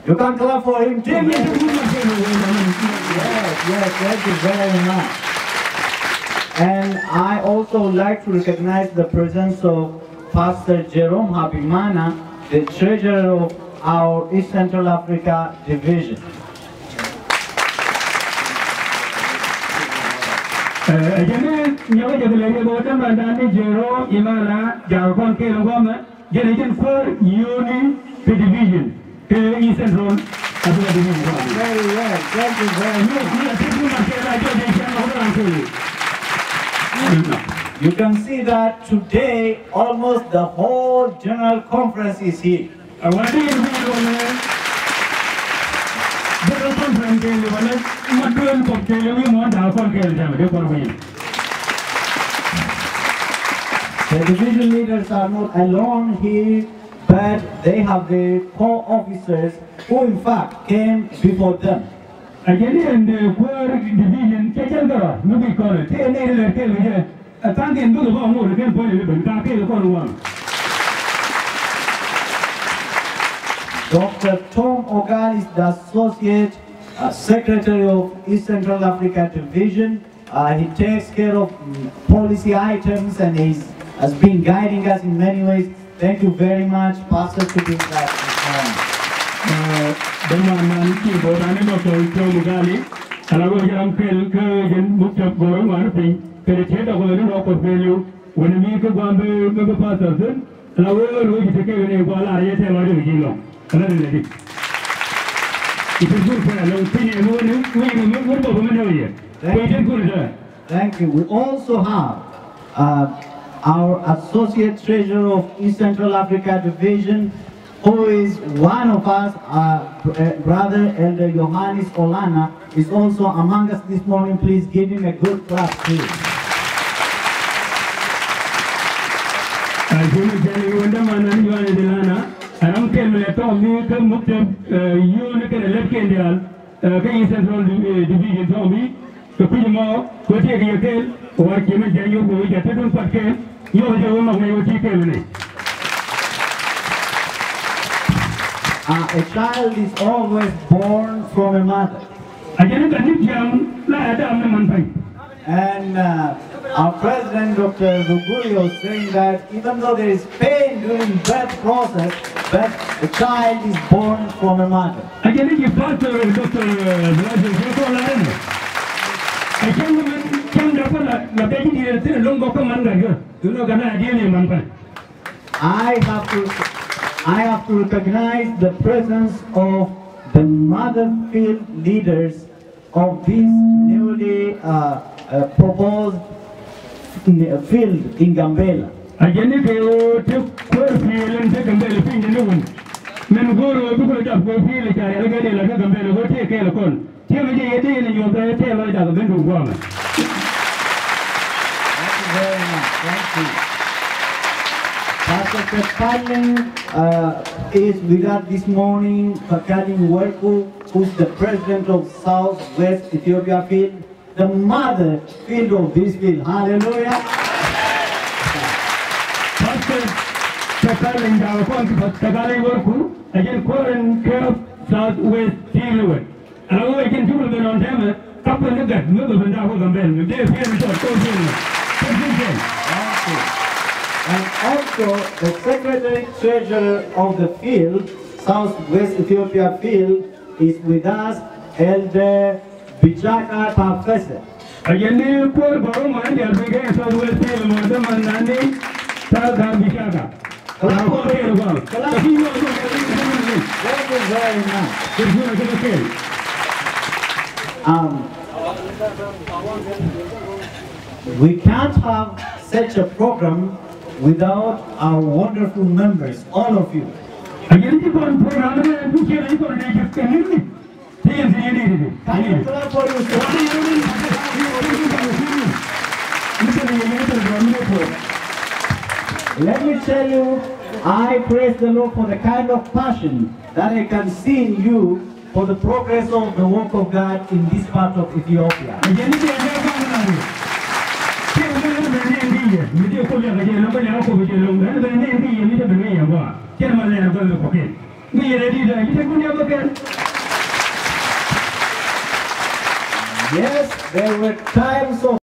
You can clap for him too. Yes, thank you very much. And I also like to recognize the presence of Pastor Jerome Habimana, the treasurer of our East Central Africa division. Division. East Central Africa division. Very well, thank you very much. You can see that today almost the whole general conference is here. The division leaders are not alone here, but they have the co-officers who in fact came before them. Again, the poor division, Dr. Tom Ogal is the Associate Secretary of East Central Africa Division. He takes care of policy items and has been guiding us in many ways. Thank you very much, Pastor, to be back this morning. Thank you. We also have our Associate Treasurer of East Central Africa Division, who is one of us, Brother Elder Johannes Olana, is also among us this morning. Please give him a good clap, please. A child is always born from a mother. And our President, Dr. Rugurio, is saying that even though there is pain during birth process, but the child is born from a mother. I have to recognize the presence of the mother field leaders of this newly proposed field in Gambela. Thank you. Pastor Kepalin is with us this morning, Pakadin Werku, who's the president of Southwest Ethiopia Field, the mother field of this field. Hallelujah. Pastor Kepalin Werku, again, Korean Curve Southwest Field. And I will again do it on them, couple of that, move and down with them. They're And also the Secretary Treasurer of the field, Southwest Ethiopia Field, is with us, Elder Bichaka Tafese. Again, the poor Baroman, they are bringing Southwest Field, Madam and Nandi, Southern Bichaka. Thank you very much. We can't have such a program without our wonderful members, all of you. Can you clap for yourself? Let me tell you, I praise the Lord for the kind of passion that I can see in you for the progress of the work of God in this part of Ethiopia. Me ready to get a good again. Yes, there were times of